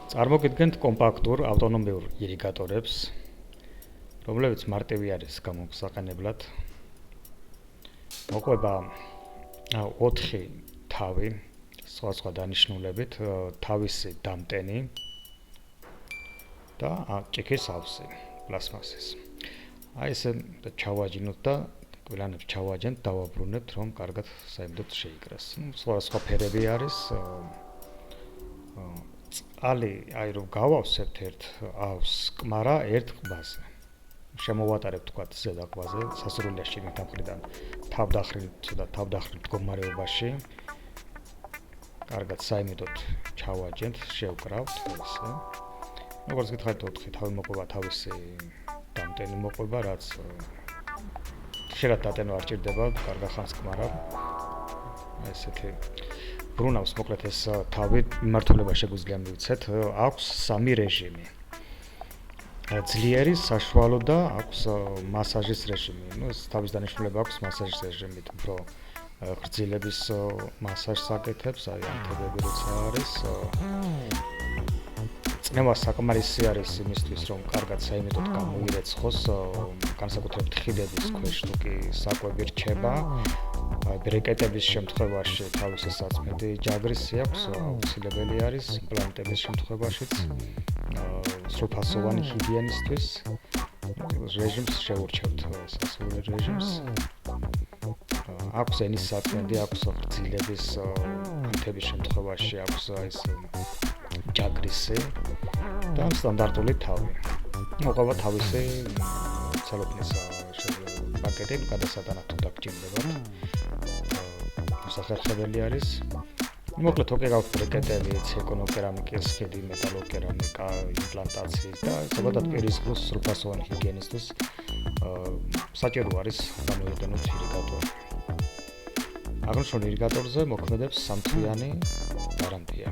წარმოგიდგენთ კომპაქტურ ავტონომიურ ირიგატორებს, რომლებიც მარტივი არის გამოგზაყენებლად. მოყვება 4 თავი, სხვა დანიშნულებით, თავისი დამტენი და ჭიქის ავსი, პლასმასის. ესე ჩავაჯინოთ და კბილანებს ჩავაჯენთ, დავაბრუნებთ, რომ კარგად საიმედოდ შეიკრას. სხვა ფერები არის. წყალი, რომ გავავსებთ ერთავს კმარა ერთ ყბაზე. შემოვატარებთ თქვათ ზედა ყბაზე, სასურველიაში მითხრიდან თავდახრილ მდგომარეობაში. კარგად საიმედოდ ჩავაჯენთ, შევკრავთ ესე. როგორც გითხარით 4 თავი მოყვება, თავისი დამტენი მოყვება, რაც ხშირად დატენვა არ ჭირდება, კარგა ხანს კმარა. ესეთი ბრუნავს მოკლედ ეს თავი მიმართულება შეგვიძლია მივიცეთ, აქვს 3 რეჟიმი. ძლიერი, საშუალო და აქვს მასაჟის რეჟიმი. ეს თავის დანიშნულება აქვს მასაჟის რეჟიმით, უფრო გრძილების მასაჟს აკეთებს, ანთებები როცა არის. წნევა საკმარისი არის იმისთვის, რომ კარგად საიმედოდ გამოირეცხოს, განსაკუთრებით ხიდების ქვეშ თუ კი საკვები რჩება. ბრეკეტების შემთხვევაში თავისი საწმედი ჯაგრისი აქვს, აუცილებელი არის იმპლანტების შემთხვევაშიც, სრულფასოვანი ჰიგიენისთვის. რეჟიმს შევურჩევთ სასურველ რეჟიმს. აქვს ენის საწმედი, აქვს გრძილების ანთების შემთხვევაში აქვს ეს ჯაგრისი და სტანდარტული თავი. მოყვება თავისი ცელოფნის პაკეტი, გადასატანად თუ დაგჭირდებათ. სახერხებელი არის. მოკლედ თოკე გაქვთ ბრეკეტები, ეკონოკერამიკის ხიდი, მეტალოკერამიკა, იმპლანტაციის და ზოგადად პირის გულს სრულფასოვანი ჰიგიენისთვის საჭირო არის გამოიყენოთ ირიგატორი. აღნიშნულ ირიგატორზე მოქმედებს 3 თვიანი გარანტია.